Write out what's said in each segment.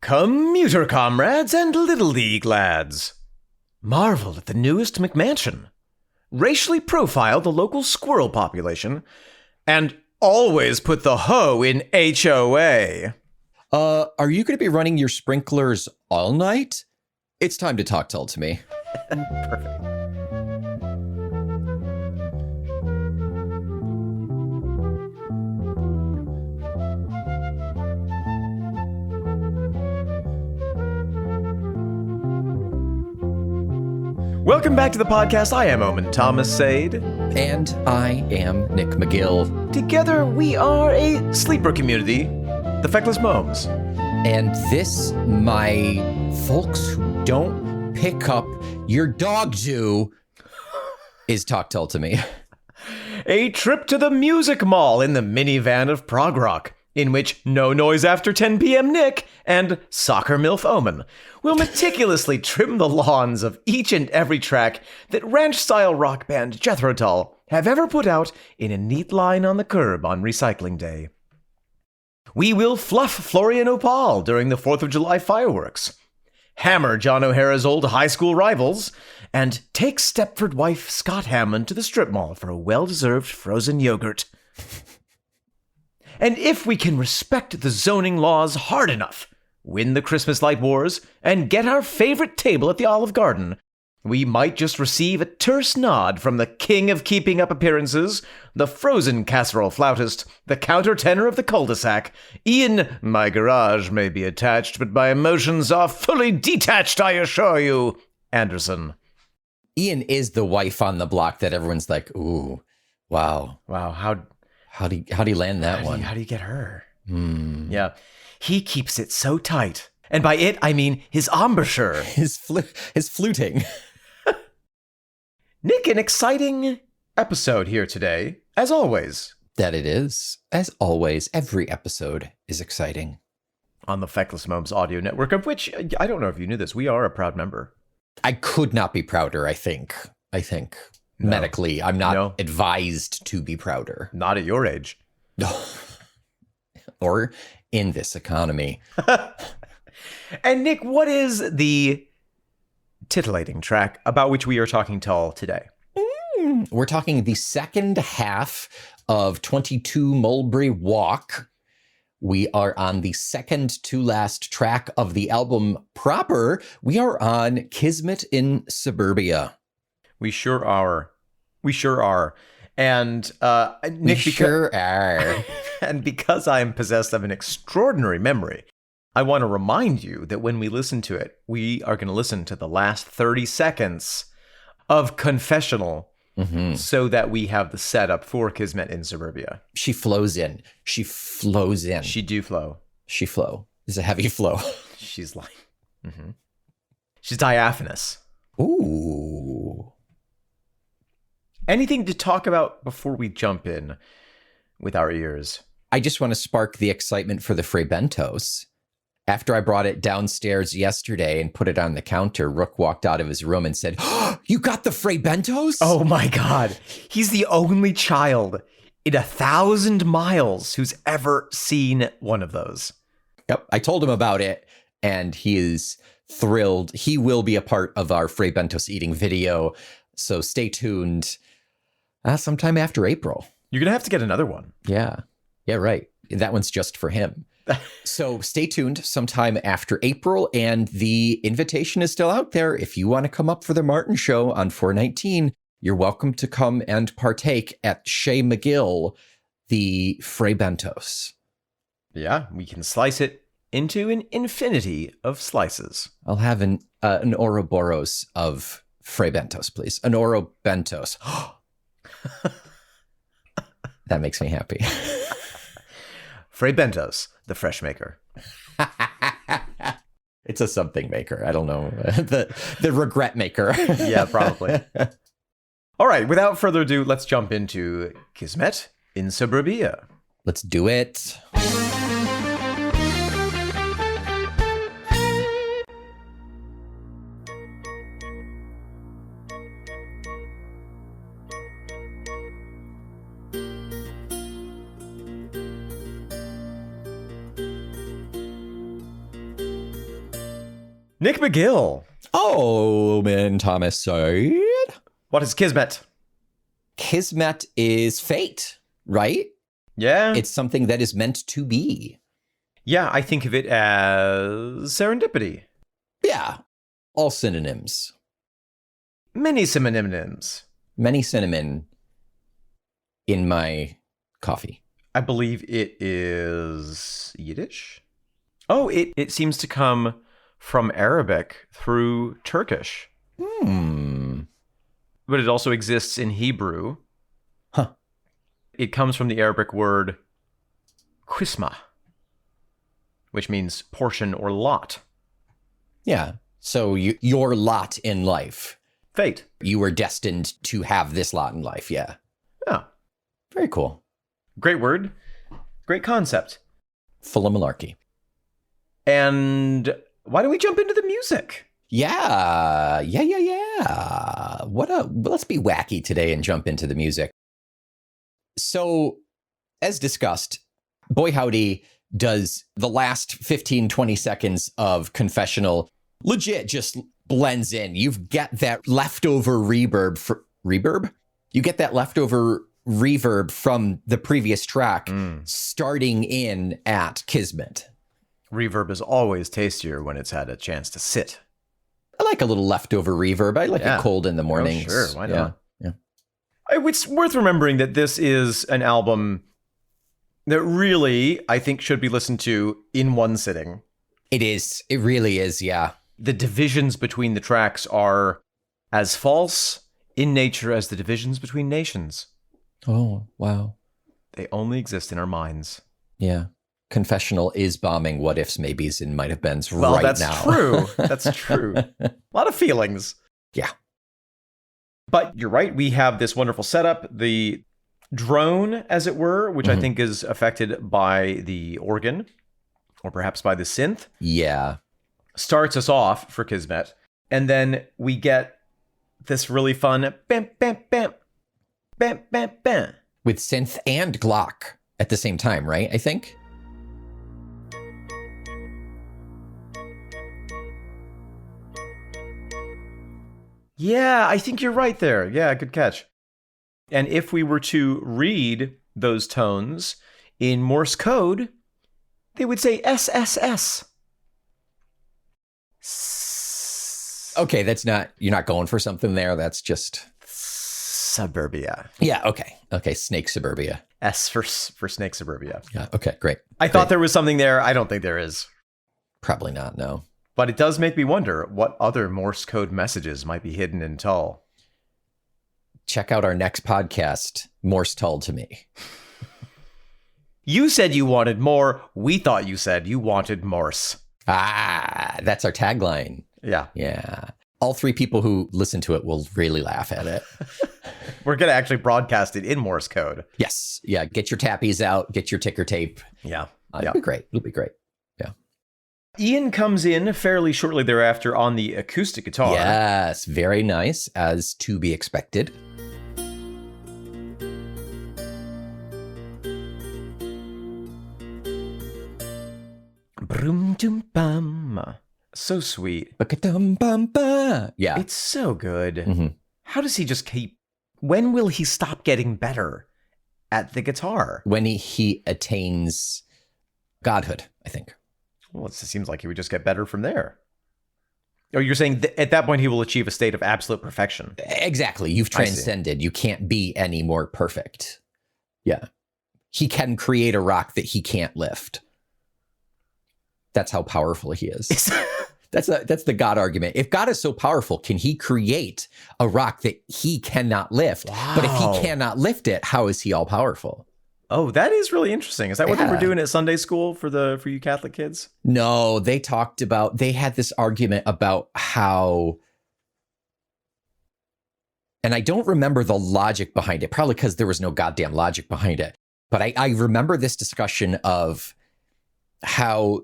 Commuter comrades and Little League lads, marvel at the newest McMansion. Racially profile the local squirrel population, and always put the hoe in HOA. Are you going to be running your sprinklers all night? It's time to talk Tull to me. Perfect. Welcome back to the podcast. I am Omen Thomas Sade. And I am Nick McGill. Together, we are a sleeper community, the Feckless Momes. And this, my folks who don't pick up your dog do, is Talk Tull to me. A trip to the music mall in the minivan of prog rock, in which No Noise After 10 p.m. Nick and Soccer MILF Omen will meticulously trim the lawns of each and every track that ranch-style rock band Jethro Tull have ever put out in a neat line on the curb on recycling day. We will fluff Florian Opal during the 4th of July fireworks, hammer John O'Hara's old high school rivals, and take Stepford wife Scott Hammond to the strip mall for a well-deserved frozen yogurt. And if we can respect the zoning laws hard enough, win the Christmas light wars, and get our favorite table at the Olive Garden, we might just receive a terse nod from the king of keeping up appearances, the frozen casserole flautist, the countertenor of the cul-de-sac, Ian, my garage may be attached, but my emotions are fully detached, I assure you, Anderson. Ian is the wife on the block that everyone's like, ooh, wow. Wow, How'd he land that one? How do you get her? Yeah. He keeps it so tight. And by it, I mean his embouchure. His fluting. Nick, an exciting episode here today, as always. That it is. As always, every episode is exciting. On the Feckless Momes audio network, of which, I don't know if you knew this, we are a proud member. I could not be prouder, I think. No. Medically, I'm not advised to be prouder. Not at your age. Or in this economy. And Nick, what is the titillating track about which we are talking Tull today? We're talking the second half of 22 Mulberry Walk. We are on the second to last track of the album proper. We are on Kismet in Suburbia. We sure are. And Nick, sure are. And because I am possessed of an extraordinary memory, I want to remind you that when we listen to it, we are going to listen to the last 30 seconds of Confessional so that we have the setup for Kismet in Suburbia. She flows in. She do flow. She flow. It's a heavy flow. She's like, she's diaphanous. Ooh. Anything to talk about before we jump in with our ears? I just want to spark the excitement for the Frey Bentos. After I brought it downstairs yesterday and put it on the counter, Rook walked out of his room and said, "Oh, you got the Frey Bentos?" Oh my God. He's the only child in 1,000 miles who's ever seen one of those. Yep. I told him about it and he is thrilled. He will be a part of our Frey Bentos eating video. So stay tuned sometime after April. You're going to have to get another one. Yeah. Yeah, right. That one's just for him. So stay tuned sometime after April, and the invitation is still out there. If you want to come up for the Martin Show on 4/19, you're welcome to come and partake at Shea McGill, the Frey Bentos. Yeah, we can slice it into an infinity of slices. I'll have an Ouroboros of Frey Bentos, please. An Oro Bentos. That makes me happy. Frey Bentos, the fresh maker. It's a something maker. I don't know. The regret maker. Yeah, probably. All right, without further ado, let's jump into Kismet in Suburbia. Let's do it. Nick McGill. Oh, man, Thomas said. What is Kismet? Kismet is fate, right? Yeah. It's something that is meant to be. Yeah, I think of it as serendipity. Yeah. All synonyms. Many synonyms. Many cinnamon in my coffee. I believe it is Yiddish. Oh, it seems to come from Arabic through Turkish. But it also exists in Hebrew. Huh. It comes from the Arabic word qisma, which means portion or lot. Yeah. So your lot in life. Fate. You were destined to have this lot in life. Yeah. Yeah. Very cool. Great word. Great concept. Full of malarkey. And why don't we jump into the music? Yeah. Let's be wacky today and jump into the music. So, as discussed, Boy Howdy does the last 15, 20 seconds of Confessional legit just blends in. You've got that leftover reverb? You get that leftover reverb from the previous track starting in at Kismet. Reverb is always tastier when it's had a chance to sit. I like a little leftover reverb. I like it cold in the mornings. Oh, sure, why not? Yeah. It's worth remembering that this is an album that really, I think, should be listened to in one sitting. It is. It really is, yeah. The divisions between the tracks are as false in nature as the divisions between nations. Oh, wow. They only exist in our minds. Yeah. Confessional is bombing what ifs, maybes, and might have beens well, right that's now. True. That's true. A lot of feelings. Yeah. But you're right. We have this wonderful setup, the drone, as it were, which I think is affected by the organ or perhaps by the synth. Yeah. Starts us off for Kismet. And then we get this really fun bam, bam, bam, bam, bam, bam. With synth and Glock at the same time, right? I think. Yeah, I think you're right there. Yeah, good catch. And if we were to read those tones in Morse code, they would say SSS. Okay, that's not, you're not going for something there. That's just Suburbia. Yeah, okay. Okay, Snake Suburbia. S for Snake Suburbia. Yeah, okay, great. I thought there was something there. I don't think there is. Probably not, no. But it does make me wonder what other Morse code messages might be hidden in Tull. Check out our next podcast, Morse Tull to Me. You said you wanted more. We thought you said you wanted Morse. Ah, that's our tagline. Yeah. Yeah. All three people who listen to it will really laugh at it. We're going to actually broadcast it in Morse code. Yes. Yeah. Get your tappies out. Get your ticker tape. Yeah. It'll be great. It'll be great. Yeah. Ian comes in fairly shortly thereafter on the acoustic guitar. Yes. Very nice, as to be expected. Brum dum bum. So sweet. Yeah. It's so good. Mm-hmm. How does he just keep... When will he stop getting better at the guitar? When he attains godhood, I think. Well, it seems like he would just get better from there. Oh, you're saying at that point he will achieve a state of absolute perfection. Exactly. You've transcended. You can't be any more perfect. Yeah. He can create a rock that he can't lift. That's how powerful he is. That's the God argument. If God is so powerful, can he create a rock that he cannot lift? Wow. But if he cannot lift it, how is he all powerful? Oh, that is really interesting. Is that what they were doing at Sunday school for you Catholic kids? No, they had this argument about how, and I don't remember the logic behind it, probably because there was no goddamn logic behind it. But I remember this discussion of how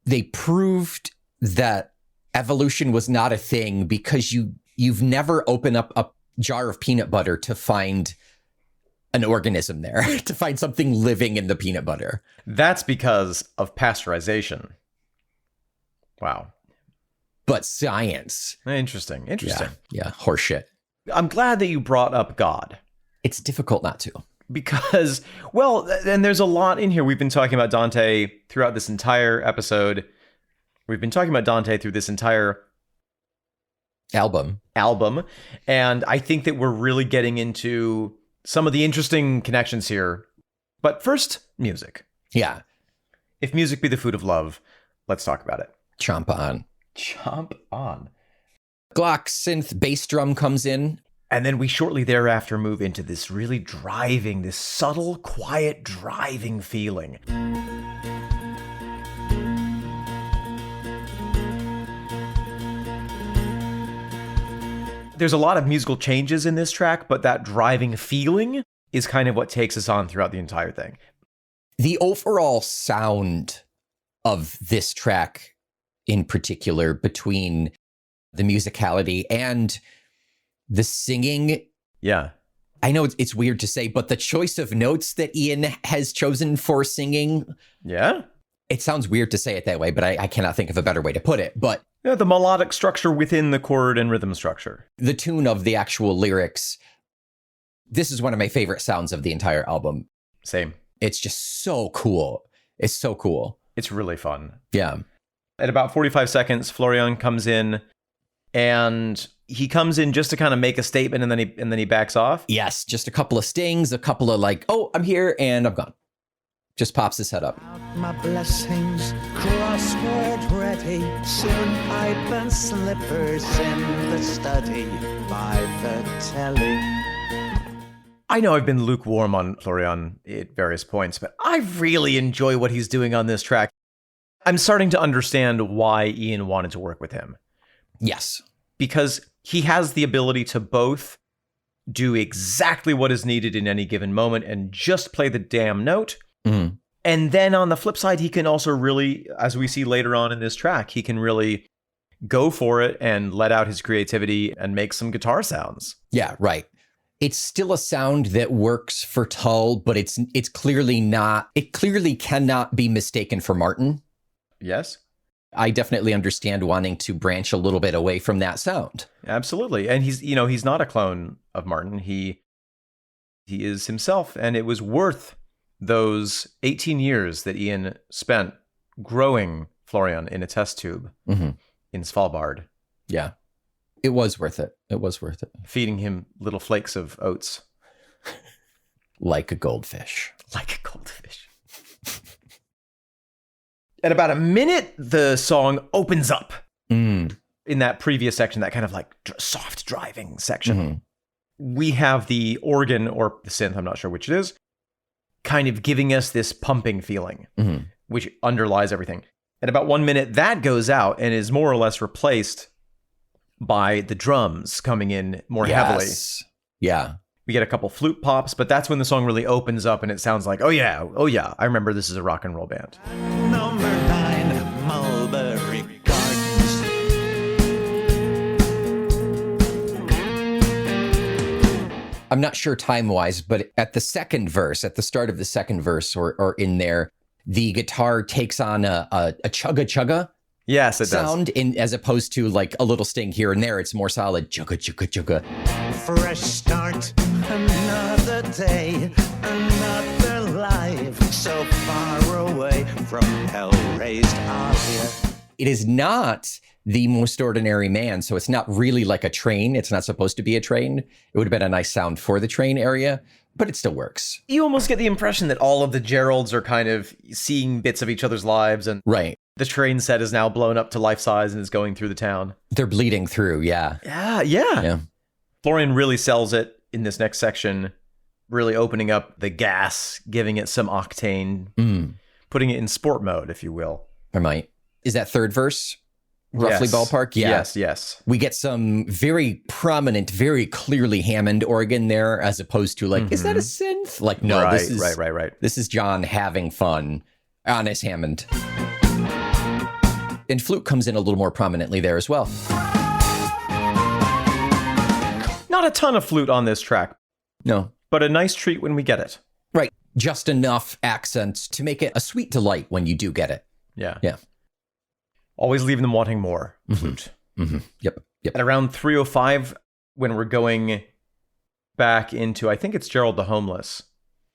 they proved that evolution was not a thing because you've never opened up a jar of peanut butter to find an organism there, to find something living in the peanut butter. That's because of pasteurization. Wow. but science. Interesting. Yeah, horseshit. I'm glad that you brought up God. It's difficult not to. Because, well, and there's a lot in here. We've been talking about Dante throughout this entire episode. We've been talking about Dante through this entire album. And I think that we're really getting into some of the interesting connections here. But first, music. Yeah. If music be the food of love, let's talk about it. Chomp on. Glock synth bass drum comes in. And then we shortly thereafter move into this really driving, this subtle, quiet, driving feeling. There's a lot of musical changes in this track, but that driving feeling is kind of what takes us on throughout the entire thing. The overall sound of this track in particular, between the musicality and the singing. Yeah. I know it's weird to say, but the choice of notes that Ian has chosen for singing. Yeah. It sounds weird to say it that way, but I cannot think of a better way to put it. But yeah, the melodic structure within the chord and rhythm structure. The tune of the actual lyrics. This is one of my favorite sounds of the entire album. Same. It's just so cool. It's so cool. It's really fun. Yeah. At about 45 seconds, Florian comes in, and he comes in just to kind of make a statement, and then he backs off. Yes, just a couple of stings, a couple of like, oh, I'm here and I'm gone. Just pops his head up. My blessings, crossword ready, soon pipe and slippers in the study by the telly. I know I've been lukewarm on Florian at various points, but I really enjoy what he's doing on this track. I'm starting to understand why Ian wanted to work with him. Yes. Because he has the ability to both do exactly what is needed in any given moment and just play the damn note. Mm-hmm. And then on the flip side, he can also really, as we see later on in this track, he can really go for it and let out his creativity and make some guitar sounds. Yeah, right. It's still a sound that works for Tull, but it's clearly not, it clearly cannot be mistaken for Martin. Yes. I definitely understand wanting to branch a little bit away from that sound. Absolutely. And he's not a clone of Martin. He is himself, and it was worth those 18 years that Ian spent growing Florian in a test tube in Svalbard. Yeah. It was worth it. It was worth it. Feeding him little flakes of oats. Like a goldfish. Like a goldfish. At about a minute, the song opens up. In that previous section, that kind of like soft driving section. We have the organ, or the synth, I'm not sure which it is, kind of giving us this pumping feeling, which underlies everything. At about 1 minute, that goes out and is more or less replaced by the drums coming in more heavily. Yeah. We get a couple flute pops, but that's when the song really opens up and it sounds like, oh yeah, I remember this is a rock and roll band. Number 9, Mulberry Gardens. I'm not sure time-wise, but at the second verse, at the start of the second verse or in there, the guitar takes on a chugga-chugga. Yes, it sound does. As opposed to like a little sting here and there. It's more solid chugga chugga chugga. Fresh start, another day, another life, so far away from hell-raised Aria. It is not the most ordinary man, so it's not really like a train. It's not supposed to be a train. It would have been a nice sound for the train area, but it still works. You almost get the impression that all of the Geralds are kind of seeing bits of each other's lives, and right. The train set is now blown up to life size and is going through the town. They're bleeding through, yeah. Yeah. Florian really sells it in this next section, really opening up the gas, giving it some octane, putting it in sport mode, if you will. I might. Is that third verse? Roughly ballpark? Yeah. Yes. We get some very prominent, very clearly Hammond organ there, as opposed to like, is that a synth? Like, no, right, this is right. This is John having fun on his Hammond. And flute comes in a little more prominently there as well. Not a ton of flute on this track. No. But a nice treat when we get it. Right. Just enough accents to make it a sweet delight when you do get it. Yeah. Yeah. Always leaving them wanting more. Yep. At around 3:05, when we're going back into, I think it's Gerald the Homeless.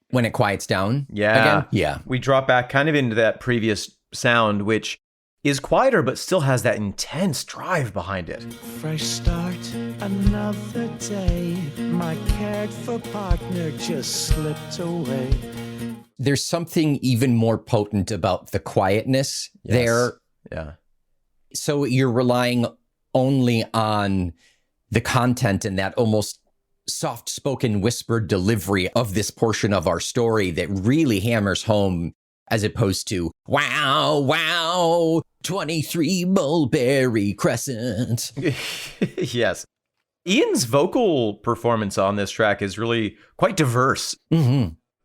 When it quiets down Yeah. again? Yeah. We drop back kind of into that previous sound, which is quieter, but still has that intense drive behind it. Fresh start, another day. My cared for partner just slipped away. There's something even more potent about the quietness there. Yeah. So you're relying only on the content and that almost soft-spoken whispered delivery of this portion of our story that really hammers home, as opposed to, wow, wow, 23 Mulberry Crescent. Yes. Ian's vocal performance on this track is really quite diverse.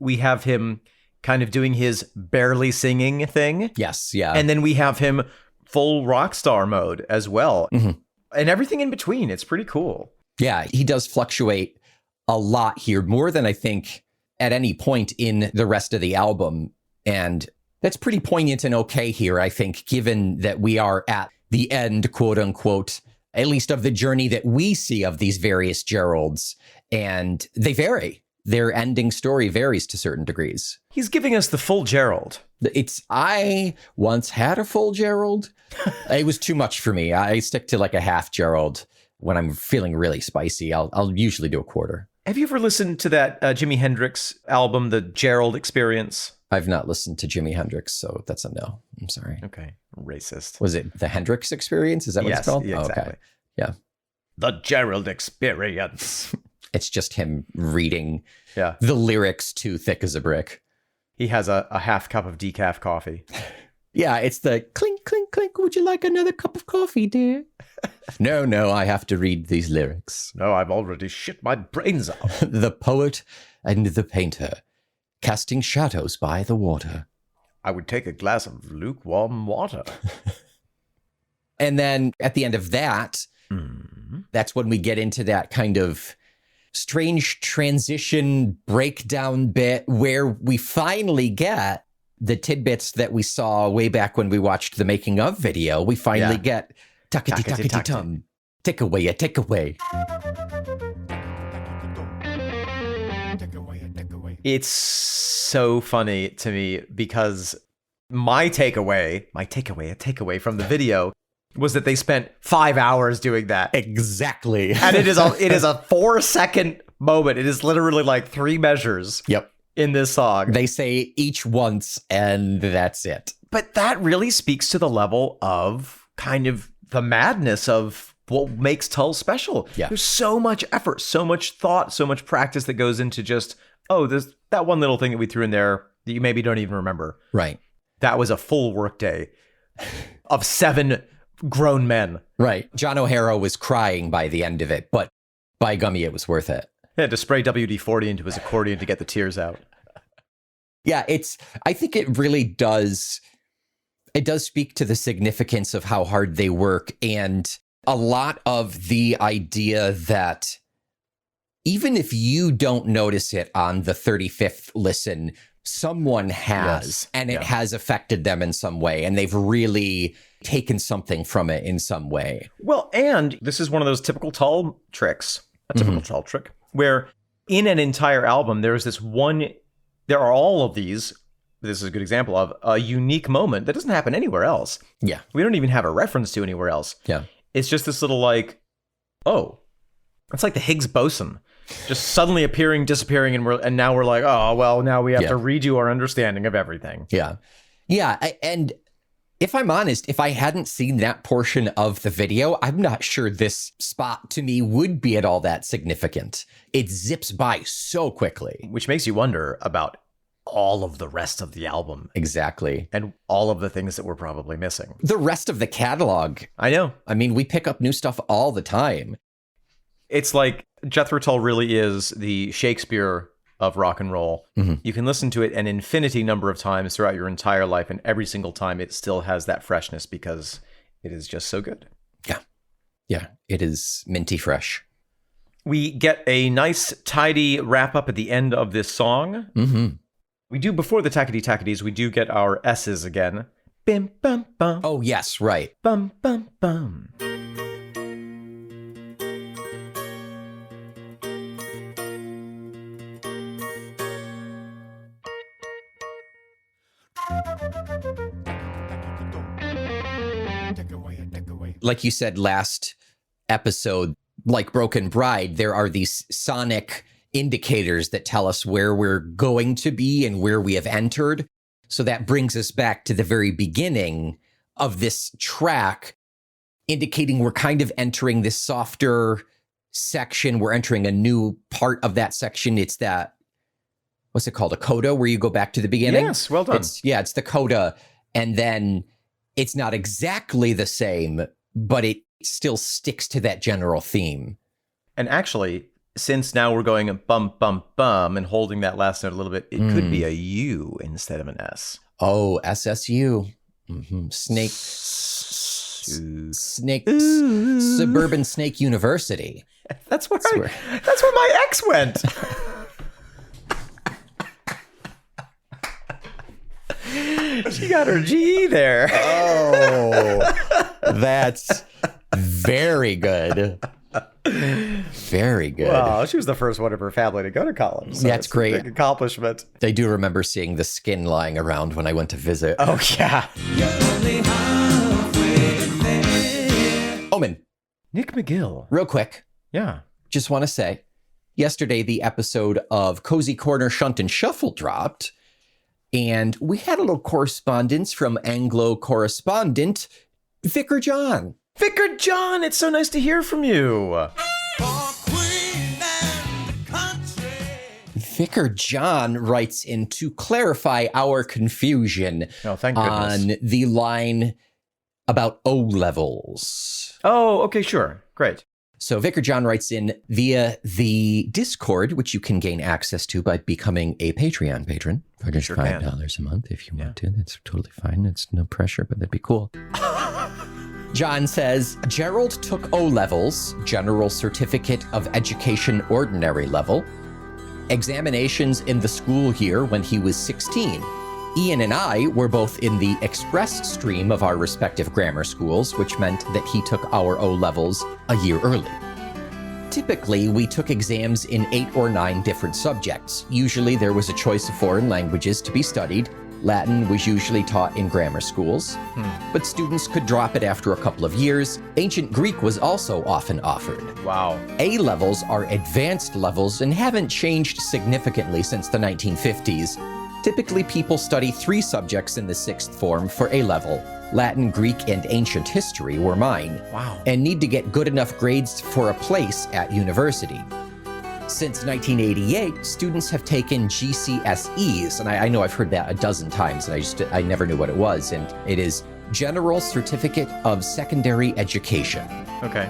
We have him kind of doing his barely singing thing. Yes, yeah. And then we have him full rock star mode as well. And everything in between. It's pretty cool. Yeah, he does fluctuate a lot here, more than I think at any point in the rest of the album. And that's pretty poignant and okay here, I think, given that we are at the end, quote unquote, at least of the journey that we see of these various Geralds. And they vary. Their ending story varies to certain degrees. He's giving us the full Gerald. I once had a full Gerald. It was too much for me. I stick to like a half Gerald. When I'm feeling really spicy, I'll usually do a quarter. Have you ever listened to that Jimi Hendrix album, The Gerald Experience? I've not listened to Jimi Hendrix, so that's a no. I'm sorry. Okay. Racist. Was it the Hendrix Experience? Is that what it's called? Yeah, exactly. Oh, okay. Yeah. The Gerald Experience. It's just him reading Yeah. the lyrics to Thick as a Brick. He has a half cup of decaf coffee. Yeah, it's the clink, clink, clink. Would you like another cup of coffee, dear? No, I have to read these lyrics. No, I've already shit my brains out. The poet and the painter, casting shadows by the water. I would take a glass of lukewarm water. And then at the end of that, that's when we get into that kind of strange transition breakdown bit where we finally get the tidbits that we saw way back when we watched the making of video. We finally get tuckety tuckety tum. Take away a takeaway. It's so funny to me because my takeaway from the video was that they spent 5 hours doing that. Exactly. And it is a 4-second moment. It is literally like 3 measures. Yep. In this song. They say each once and that's it. But that really speaks to the level of kind of the madness of what makes Tull special. Yeah. There's so much effort, so much thought, so much practice that goes into just, there's that one little thing that we threw in there that you maybe don't even remember. Right. That was a full workday of 7 grown men. Right. John O'Hara was crying by the end of it, but by gummy, it was worth it. He had to spray WD-40 into his accordion to get the tears out. Yeah, I think it really does. It does speak to the significance of how hard they work and a lot of the idea that even if you don't notice it on the 35th listen, someone has, Yes. and it has affected them in some way, and they've really taken something from it in some way. Well, and this is one of those typical Tull tricks, a typical Tull trick, where in an entire album, there are all of these, this is a good example of a unique moment that doesn't happen anywhere else. Yeah. We don't even have a reference to anywhere else. Yeah. It's just this little it's like the Higgs boson just suddenly appearing, disappearing, and now we're like, now we have to redo our understanding of everything. Yeah. Yeah. And if I'm honest, if I hadn't seen that portion of the video, I'm not sure this spot to me would be at all that significant. It zips by so quickly. Which makes you wonder about all of the rest of the album. Exactly. And all of the things that we're probably missing. The rest of the catalog. I know. I mean, we pick up new stuff all the time. It's like Jethro Tull really is the Shakespeare of rock and roll. You can listen to it an infinity number of times throughout your entire life, and every single time it still has that freshness because it is just so good. Yeah. Yeah. It is minty fresh. We get a nice, tidy wrap up at the end of this song. Mm-hmm. We do, before the tackety tacketies, we do get our S's again. Bim bum bum. Oh, yes, right. Bum bum bum. Like you said last episode, like Broken Bride, there are these sonic indicators that tell us where we're going to be and where we have entered. So that brings us back to the very beginning of this track, indicating we're kind of entering this softer section. We're entering a new part of that section. It's that, what's it called? A coda, where you go back to the beginning? Yes, well done. It's the coda. And then it's not exactly the same, but it still sticks to that general theme. And actually, since now we're going bum, bum, bum and holding that last note a little bit, it could be a U instead of an S. Oh, SSU. Mm-hmm. Suburban Snake University. That's where my ex went. She got her GE there. Oh, that's very good. Very good. Wow, she was the first one of her family to go to college. So that's great. A big accomplishment. I do remember seeing the skin lying around when I went to visit. Oh, yeah. Omen. Nick McGill. Real quick. Yeah. Just want to say, yesterday the episode of Cozy Corner Shunt and Shuffle dropped, and we had a little correspondence from Anglo correspondent Vicar John. Vicar John, it's so nice to hear from you. Vicar John writes in to clarify our confusion Thank goodness. on the line about O-levels. Oh, okay, sure. Great. So Vicar John writes in via the Discord, which you can gain access to by becoming a Patreon patron for just $5 a month if you want to. That's totally fine. It's no pressure, but that'd be cool. John says, Gerald took O-levels, General Certificate of Education Ordinary Level, examinations in the school year when he was 16. Ian and I were both in the express stream of our respective grammar schools, which meant that he took our O-levels a year early. Typically, we took exams in 8 or 9 different subjects. Usually there was a choice of foreign languages to be studied. Latin was usually taught in grammar schools, but students could drop it after a couple of years. Ancient Greek was also often offered. Wow. A-levels are advanced levels and haven't changed significantly since the 1950s. Typically, people study 3 subjects in the 6th form for A-level. Latin, Greek, and ancient history were mine. Wow. And need to get good enough grades for a place at university. Since 1988, students have taken GCSEs, and I know I've heard that a dozen times, and I never knew what it was, and it is General Certificate of Secondary Education. Okay.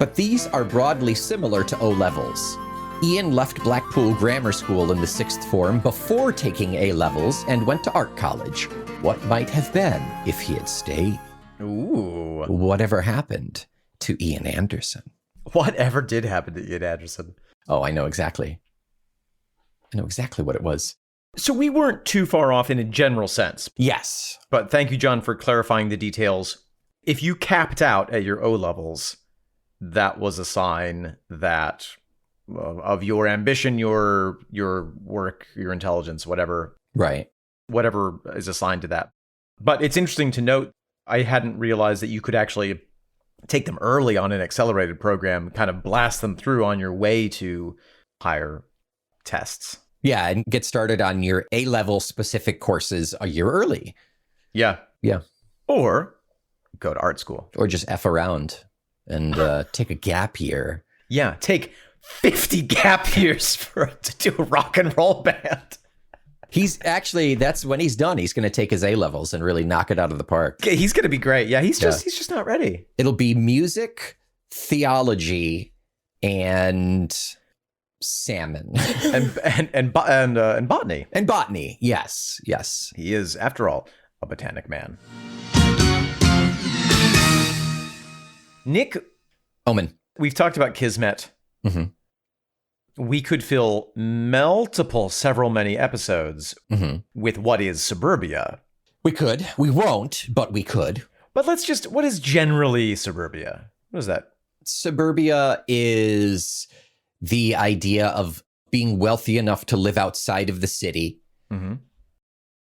But these are broadly similar to O-levels. Ian left Blackpool Grammar School in the 6th form before taking A-levels and went to art college. What might have been if he had stayed? Ooh. Whatever happened to Ian Anderson? Whatever did happen to Ian Anderson? Oh, I know exactly. I know exactly what it was. So we weren't too far off in a general sense. Yes. But thank you, John, for clarifying the details. If you capped out at your O-levels, that was a sign that of your ambition, your work, your intelligence, whatever. Right. Whatever is assigned to that. But it's interesting to note, I hadn't realized that you could actually take them early on an accelerated program, kind of blast them through on your way to higher tests. Yeah, and get started on your A-level specific courses a year early. Yeah. Yeah. Or go to art school. Or just F around and take a gap year. Yeah, take 50 gap years to do a rock and roll band. He's actually, that's when he's done. He's going to take his A-levels and really knock it out of the park. He's going to be great. Yeah, he's just not ready. It'll be music, theology, and salmon. and botany. And botany. Yes. Yes. He is, after all, a botanic man. Nick Omen. We've talked about Kismet. Mm-hmm. We could fill several many episodes with what is Suburbia. We could. We won't, but we could. But what is generally suburbia? What is that? Suburbia is the idea of being wealthy enough to live outside of the city. Mm-hmm.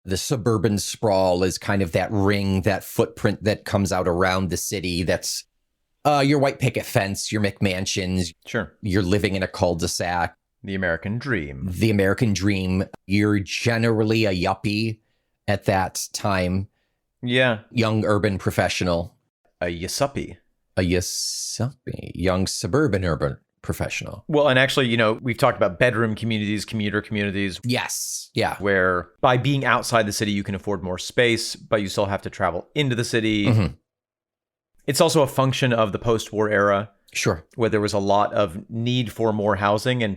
The suburban sprawl is kind of that ring, that footprint that comes out around the city. That's your white picket fence, your McMansions. Sure. You're living in a cul-de-sac. The American dream. The American dream. You're generally a yuppie at that time. Yeah. Young urban professional. A yuppie. A yuppie. Young suburban urban professional. Well, and actually, we've talked about bedroom communities, commuter communities. Yes. Yeah. Where by being outside the city, you can afford more space, but you still have to travel into the city. Mm-hmm. It's also a function of the post-war era. Sure. Where there was a lot of need for more housing and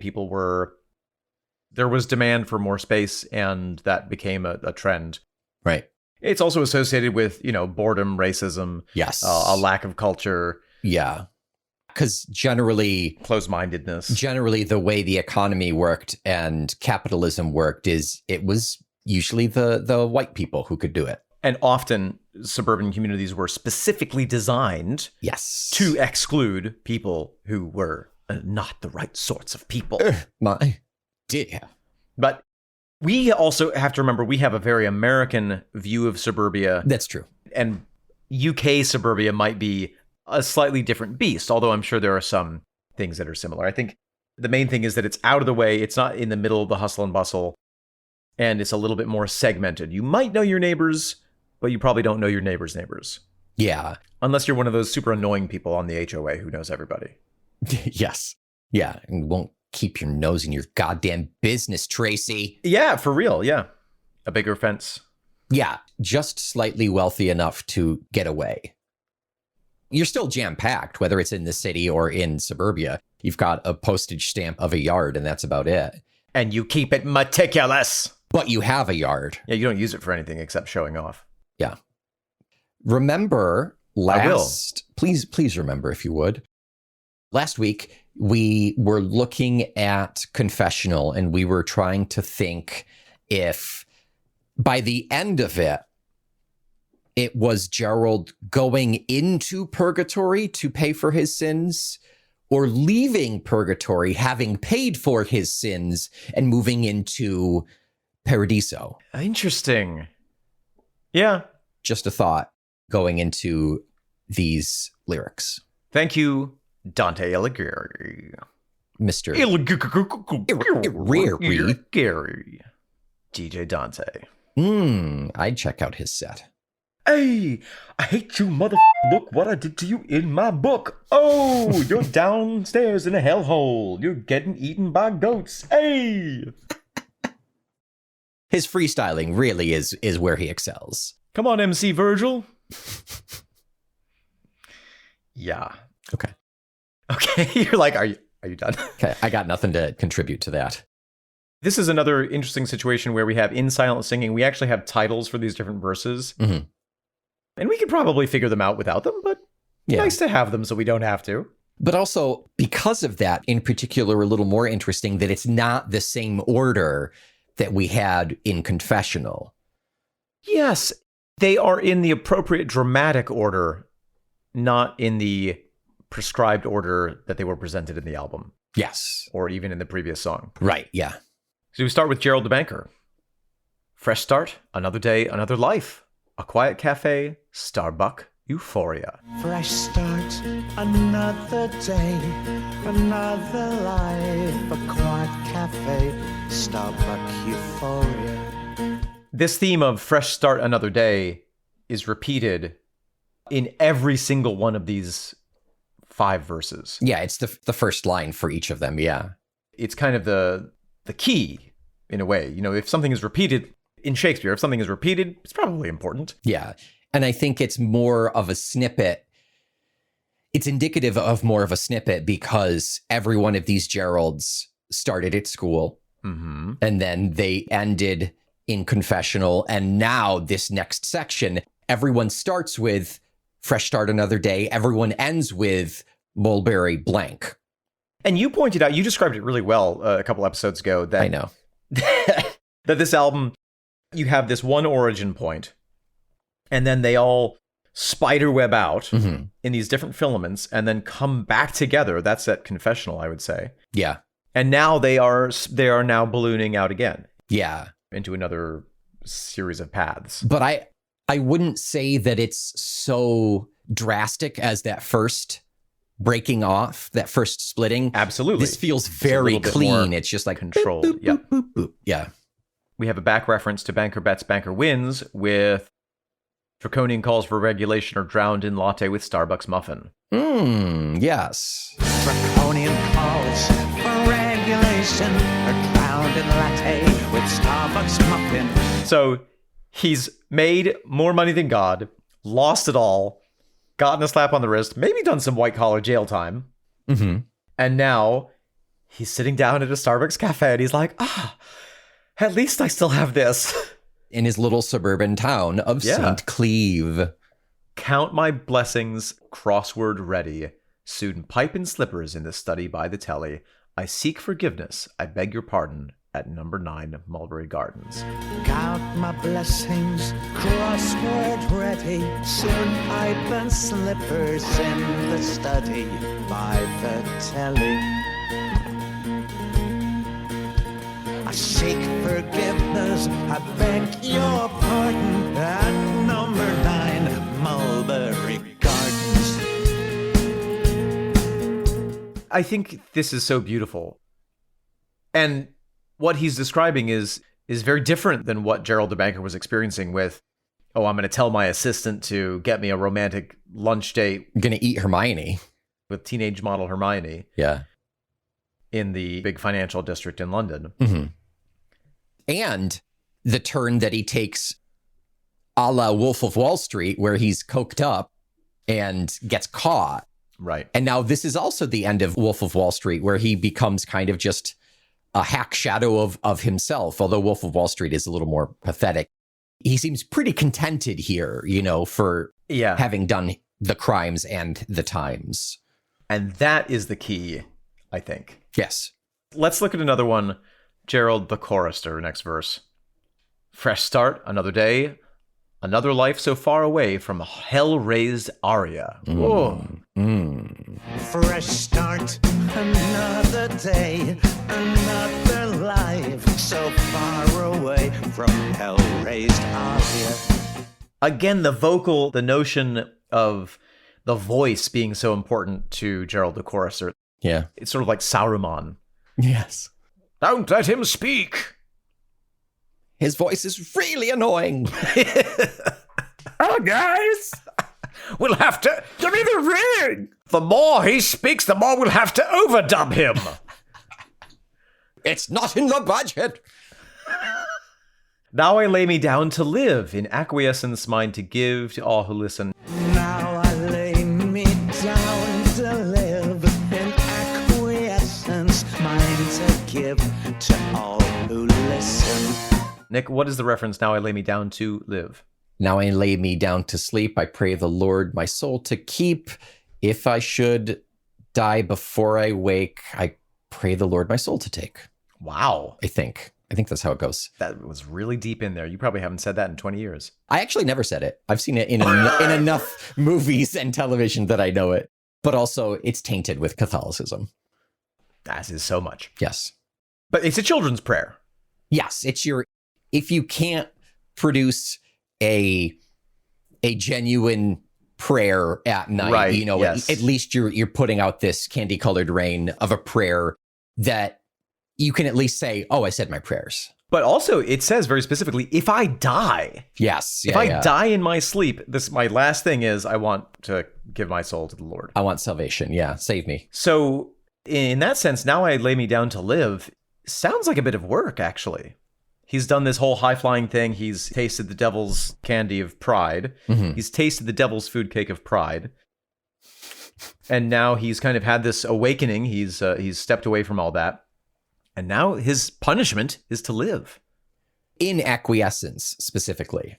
there was demand for more space, and that became a trend. Right. It's also associated with, boredom, racism. Yes. A lack of culture. Yeah. Because generally the way the economy worked and capitalism worked is it was usually the white people who could do it. And often suburban communities were specifically designed to exclude people who were not the right sorts of people. My dear. But we also have to remember we have a very American view of suburbia. That's true. And UK suburbia might be a slightly different beast, although I'm sure there are some things that are similar. I think the main thing is that it's out of the way. It's not in the middle of the hustle and bustle, and it's a little bit more segmented. You might know your neighbors, but you probably don't know your neighbor's neighbors. Yeah. Unless you're one of those super annoying people on the HOA who knows everybody. Yes. Yeah. And won't keep your nose in your goddamn business, Tracy. Yeah, for real. Yeah. A bigger fence. Yeah. Just slightly wealthy enough to get away. You're still jam-packed, whether it's in the city or in suburbia. You've got a postage stamp of a yard, and that's about it. And you keep it meticulous. But you have a yard. Yeah, you don't use it for anything except showing off. Yeah. Remember please remember if you would. Last week, we were looking at Confessional, and we were trying to think if by the end of it was Gerald going into purgatory to pay for his sins, or leaving purgatory, having paid for his sins, and moving into Paradiso. Interesting. Yeah. Just a thought going into these lyrics. Thank you, Dante Alighieri. Mr. Gary. DJ Dante. I'd check out his set. Hey, I hate you, mother. Look what I did to you in my book. Oh, you're downstairs in a hellhole. You're getting eaten by goats. Hey. His freestyling really is where he excels. Come on, MC Virgil. Yeah. Okay. You're like, are you done? Okay, I got nothing to contribute to that. This is another interesting situation where we have in silent singing. We actually have titles for these different verses. Mm-hmm. And we could probably figure them out without them, but nice to have them so we don't have to. But also, because of that, in particular, a little more interesting that it's not the same order that we had in Confessional. Yes, they are in the appropriate dramatic order, not in the prescribed order that they were presented in the album. Yes. Or even in the previous song. Right, yeah. So we start with Gerald the Banker. Fresh start, another day, another life. A quiet cafe, Starbuck, euphoria. Fresh start, another day, another life. A quiet cafe, Starbuck, euphoria. This theme of fresh start, another day is repeated in every single one of these 5 verses. Yeah, it's the first line for each of them, yeah. It's kind of the key, in a way. If something is repeated in Shakespeare, if something is repeated, it's probably important. Yeah. And I think it's more of a snippet. It's indicative of more of a snippet because every one of these Geralds started at school. Mm-hmm. And then they ended in Confessional. And now this next section, everyone starts with fresh start another day. Everyone ends with mulberry blank. And you pointed out, you described it really well a couple episodes ago. That I know. that this album, you have this one origin point, And then they all spiderweb out Mm-hmm. in these different filaments and then come back together. That's at Confessional, I would say. Yeah. And now they are now ballooning out again Yeah. into another series of paths. But I wouldn't say that it's so drastic as that first breaking off, that first splitting. Absolutely. This feels It's a very little bit clean. more It's just like controlled. boop, boop, Yep. boop, boop, boop. Yeah. We have a back reference to Banker Bets, Banker Wins with draconian calls for regulation are drowned in latte with Starbucks muffin. Yes. Draconian calls for regulation are drowned in latte with Starbucks muffin. So he's made more money than God, lost it all, gotten a slap on the wrist, maybe done some white-collar jail time, Mm-hmm. and now he's sitting down at a Starbucks cafe and he's like, at least I still have this. In his little suburban town of Yeah. St. Cleve. Count my blessings, crossword ready. Soon pipe and slippers in the study by the telly. I seek forgiveness, I beg your pardon, at number 9 Mulberry Gardens. Count my blessings, crossword ready. Soon pipe and slippers in the study by the telly. I seek forgiveness, I beg your pardon, at number 9 Mulberry Gardens. I think this is so beautiful. And what he's describing is very different than what Gerald the banker was experiencing with, I'm going to tell my assistant to get me a romantic lunch date I'm gonna eat Hermione. with teenage model Hermione Yeah. in the big financial district in London. Mm-hmm. And the turn that he takes a la Wolf of Wall Street, where he's coked up and gets caught. Right. And now this is also the end of Wolf of Wall Street, where he becomes kind of just a hack shadow of himself, although Wolf of Wall Street is a little more pathetic. He seems pretty contented here, for Yeah. having done the crimes and the times. And that is the key, I think. Yes. Let's look at another one. Gerald the chorister, next verse. Fresh start, another day, another life so far away from hell-raised aria. Whoa. Fresh start, another day, another life so far away from hell-raised aria. Again, the notion of the voice being so important to Gerald the chorister. Yeah. It's sort of like Saruman. Yes. Don't let him speak. His voice is really annoying. Oh, guys, we'll have to... Give me the ring! The more he speaks, the more we'll have to overdub him. It's not in the budget. Now I lay me down to live, in acquiescence mine to give to all who listen. Now I lay me down to live in acquiescence, mine to give to all who listen. Nick, what is the reference, now I lay me down to live? Now I lay me down to sleep. I pray the Lord my soul to keep. If I should die before I wake, I pray the Lord my soul to take. Wow. I think that's how it goes. That was really deep in there. You probably haven't said that in 20 years. I actually never said it. I've seen it in enough movies and television that I know it. But also, it's tainted with Catholicism. As is so much. Yes. But it's a children's prayer. Yes, it's if you can't produce a genuine prayer at night, Right, yes. at least you're putting out this candy-colored rain of a prayer that you can at least say, I said my prayers. But also, it says very specifically, if I die, Yes. if I die in my sleep, my last thing is I want to give my soul to the Lord. I want salvation. Yeah, save me. So in that sense, now I lay me down to live sounds like a bit of work, actually. He's done this whole high-flying thing. He's tasted the devil's candy of pride. Mm-hmm. He's tasted the devil's food cake of pride. And now he's kind of had this awakening. He's stepped away from all that. And now his punishment is to live. In acquiescence, specifically.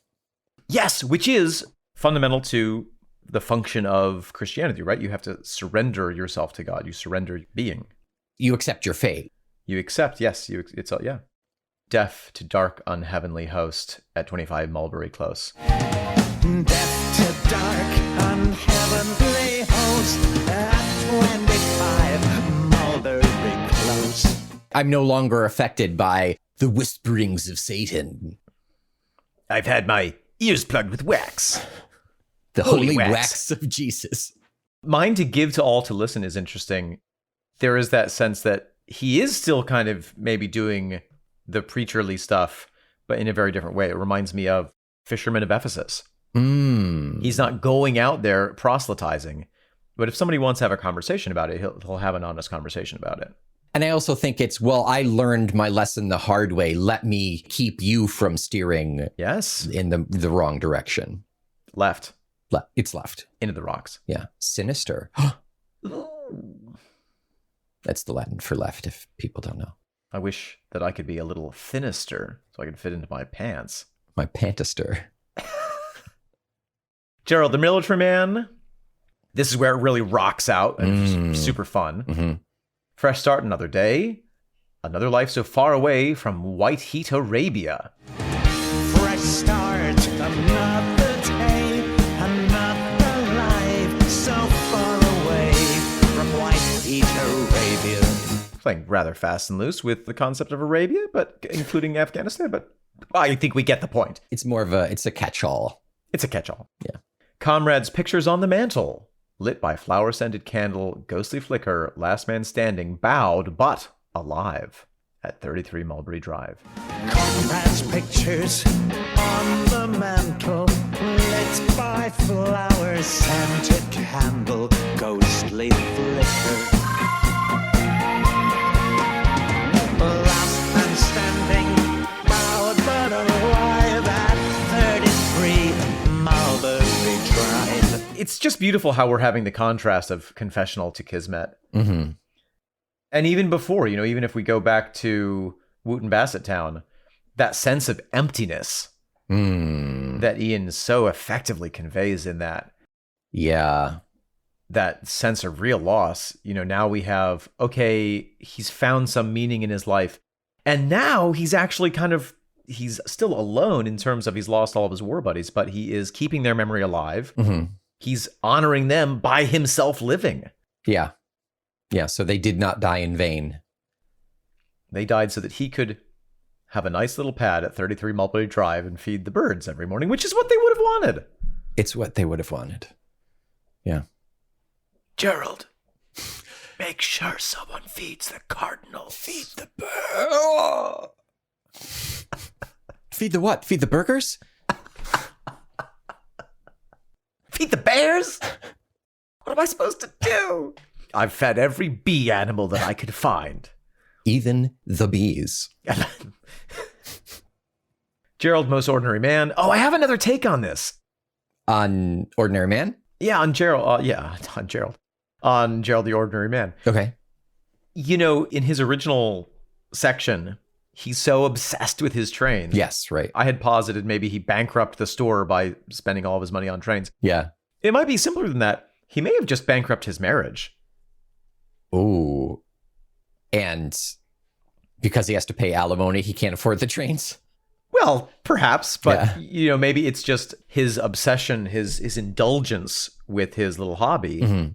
Yes, which is fundamental to the function of Christianity, right? You have to surrender yourself to God. You surrender being. You accept your fate. You accept, yes. Yeah. Deaf to dark unheavenly host at 25 Mulberry Close. death to dark, unheavenly host at 25 Mulberry Close. I'm no longer affected by the whisperings of Satan. I've had my ears plugged with wax. The Holy holy wax. wax of Jesus. Mine to give to all to listen is interesting. There is that sense that he is still kind of maybe doing the preacherly stuff, but in a very different way. It reminds me of Fishermen of Ephesus. He's not going out there proselytizing, but if somebody wants to have a conversation about it, he'll have an honest conversation about it. And I also think it's, well, I learned my lesson the hard way. Let me keep you from steering Yes. in the wrong direction. Left. It's left. Into the rocks. Yeah. Sinister. That's the Latin for left, if people don't know. I wish that I could be a little finister so I could fit into my pants. My pantister. Gerald, the military man. This is where it really rocks out and super fun. Mm-hmm. Fresh start, another day. Another life so far away from white heat Arabia. Fresh start, another day, another life so far away from white heat Arabia. Playing rather fast and loose with the concept of Arabia, but including Afghanistan. But I think we get the point. It's a catch-all. It's a catch-all. Yeah. Comrades' pictures on the mantle. Lit by flower-scented candle, ghostly flicker, last man standing, bowed but alive at 33 Mulberry Drive. Comrades' pictures on the mantle, lit by flower-scented candle, ghostly flicker. Last man standing, bowed but alive at 33 Mulberry Drive. It's just beautiful how we're having the contrast of Confessional to Kismet. Mm-hmm. And even before, even if we go back to Wootton Bassett Town, that sense of emptiness that Ian so effectively conveys in that. Yeah. That sense of real loss. Now we have, okay, he's found some meaning in his life. And now he's actually he's still alone in terms of he's lost all of his war buddies, but he is keeping their memory alive. Mm-hmm. He's honoring them by himself living. Yeah. Yeah, so they did not die in vain. They died so that he could have a nice little pad at 33 Mulberry Drive and feed the birds every morning, which is what they would have wanted. It's what they would have wanted. Yeah. Gerald, make sure someone feeds the cardinal. Feed the bird. Feed the what? Feed the burgers? Feed the bears? What am I supposed to do? I've fed every bee animal that I could find. Even the bees. Gerald, most ordinary man. Oh, I have another take on this. On Ordinary Man? Yeah, on Gerald. On Gerald. On Gerald, the Ordinary Man. Okay. In his original section, he's so obsessed with his trains. Yes, right. I had posited maybe he bankrupted the store by spending all of his money on trains. Yeah. It might be simpler than that. He may have just bankrupted his marriage. Ooh. And because he has to pay alimony, he can't afford the trains? Well, perhaps, but maybe it's just his obsession, his indulgence with his little hobby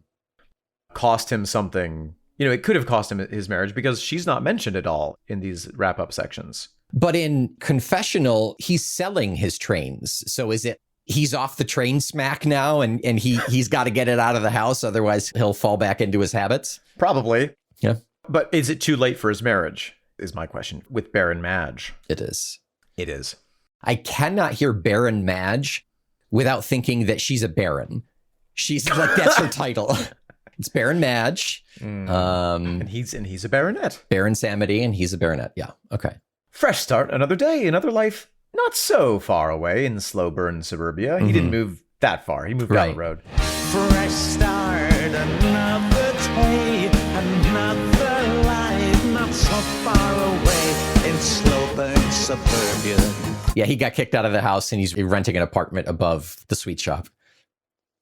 cost him something. It could have cost him his marriage because she's not mentioned at all in these wrap-up sections. But in Confessional, he's selling his trains. So is it he's off the train smack now and he's got to get it out of the house, otherwise he'll fall back into his habits? Probably. Yeah. But is it too late for his marriage, is my question, with Baron Madge. It is. It is. I cannot hear Baron Madge without thinking that she's a baron. She's like, that's her title. It's Baron Madge. And he's a baronet. Baron Samedi, and he's a baronet. Yeah. Okay. Fresh start, another day, another life, not so far away in slow burn suburbia. He didn't move that far. He moved down the road. Fresh start, another day, another life, not so far away in slow burn suburbia. Yeah, he got kicked out of the house and he's renting an apartment above the sweet shop.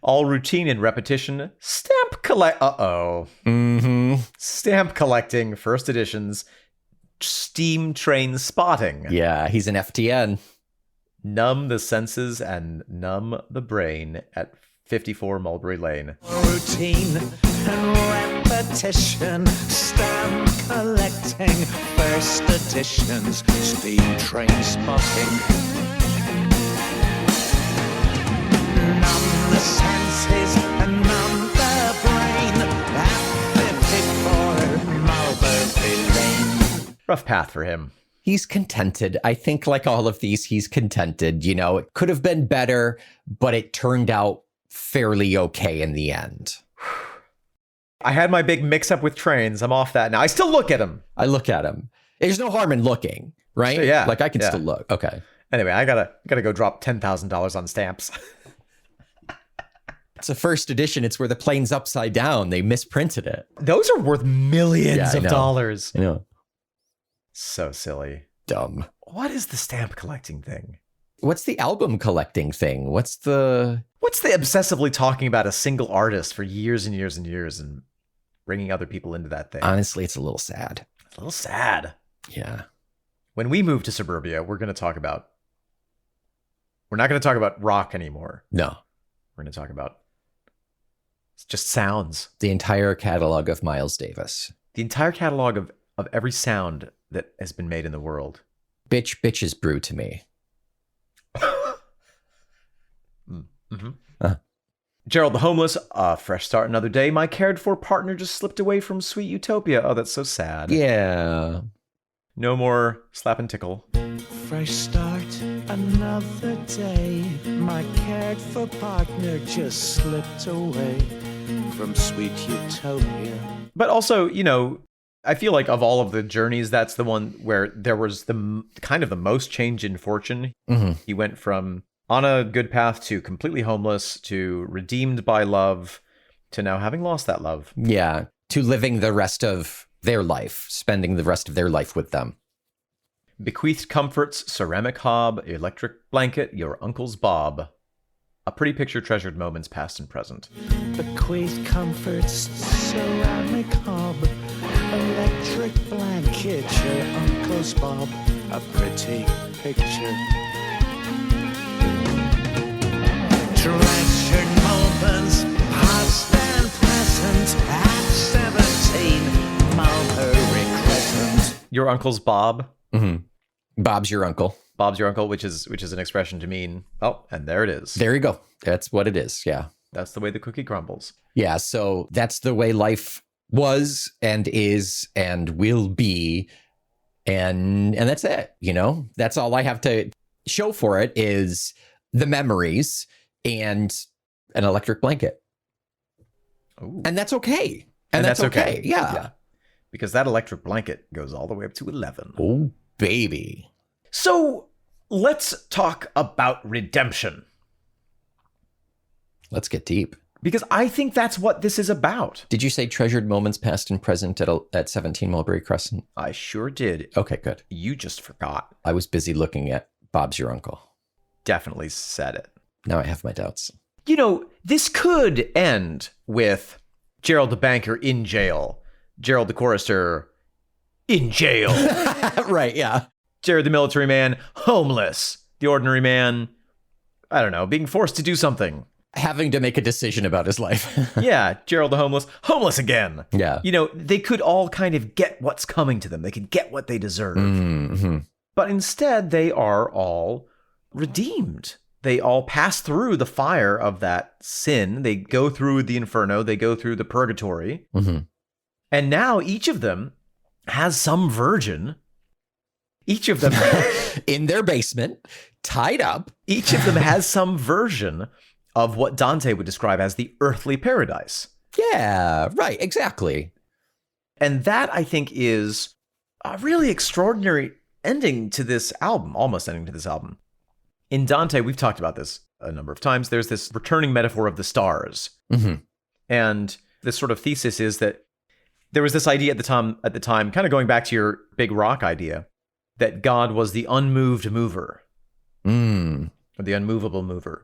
All routine and repetition. Stamp collecting, first editions, steam train spotting. Yeah, he's an FTN. Numb the senses and numb the brain at 54 Mulberry Lane. Routine and repetition, stamp collecting, first editions, steam train spotting. Numb the senses and numb the brain at 54 Mulberry Lane. Rough path for him. He's contented. I think like all of these, he's contented. You know, it could have been better, but it turned out fairly okay in the end. I had my big mix-up with trains. I'm off that now. I still look at him. I look at him. There's no harm in looking, right? Yeah. Like I can Yeah. still look. Okay. Anyway, I gotta go drop $10,000 on stamps. It's a first edition. It's where the plane's upside down. They misprinted it. Those are worth millions Yeah, I of know. dollars. You know, So silly. dumb. What is the stamp collecting thing? What's the album collecting thing? What's the obsessively talking about a single artist for years and years and years and bringing other people into that thing? Honestly, it's a little sad. It's a little sad. Yeah. When we move to Suburbia, we're not going to talk about rock anymore. No. We're going to talk about just sounds. The entire catalog of Miles Davis. The entire catalog of every sound that has been made in the world. Bitches brew to me. Mm-hmm. Gerald the homeless, fresh start another day. My cared for partner just slipped away from sweet utopia. Oh, that's so sad. Yeah. No more slap and tickle. Fresh start, another day. My cared for partner just slipped away from sweet utopia. But also, you know, I feel like of all of the journeys, that's the one where there was the kind of the most change in fortune. Mm-hmm. He went from on a good path to completely homeless to redeemed by love to now having lost that love. Yeah. To living the rest of their life, spending the rest of their life with them. Bequeathed comforts, ceramic hob, electric blanket, your uncle's bob. A pretty picture treasured moments past and present. Bequeathed comforts, ceramic hob, electric blanket, your uncle's bob. A pretty picture. Treasured moments, past and present, at 17 Mulberry Crescent. Your uncle's Bob. Mm-hmm. Bob's your uncle. Bob's your uncle, which is an expression to mean, oh, and there it is. There you go. That's what it is. Yeah. That's the way the cookie crumbles. Yeah. So that's the way life was and is and will be. And that's it. You know, that's all I have to show for it is the memories and an electric blanket. Ooh. And that's okay. And that's okay. Yeah. Because that electric blanket goes all the way up to 11. Oh, baby. So let's talk about redemption. Let's get deep. Because I think that's what this is about. Did you say treasured moments past and present at 17 Mulberry Crescent? I sure did. Okay, good. You just forgot. I was busy looking at Bob's your uncle. Definitely said it. Now I have my doubts. You know, this could end with Gerald the banker in jail, Gerald the chorister in jail, Right, yeah. Jared the military man homeless, the ordinary man, I don't know, being forced to do something. Having to make a decision about his life. Yeah, Gerald the homeless again. Yeah. You know, they could all kind of get what's coming to them. They could get what they deserve. Mm-hmm. But instead, they are all redeemed. They all pass through the fire of that sin. They go through the inferno. They go through the purgatory. Mm-hmm. And now each of them has some virgin. Each of them, In their basement, tied up. each of them has some version of what Dante would describe as the earthly paradise. Yeah, right, exactly. And that, I think, is a really extraordinary ending to this album, almost ending to this album. In Dante, we've talked about this a number of times. There's this returning metaphor of the stars. Mm-hmm. And this sort of thesis is that there was this idea at the time, kind of going back to your big rock idea, that God was the unmoved mover, Mm. or the unmovable mover.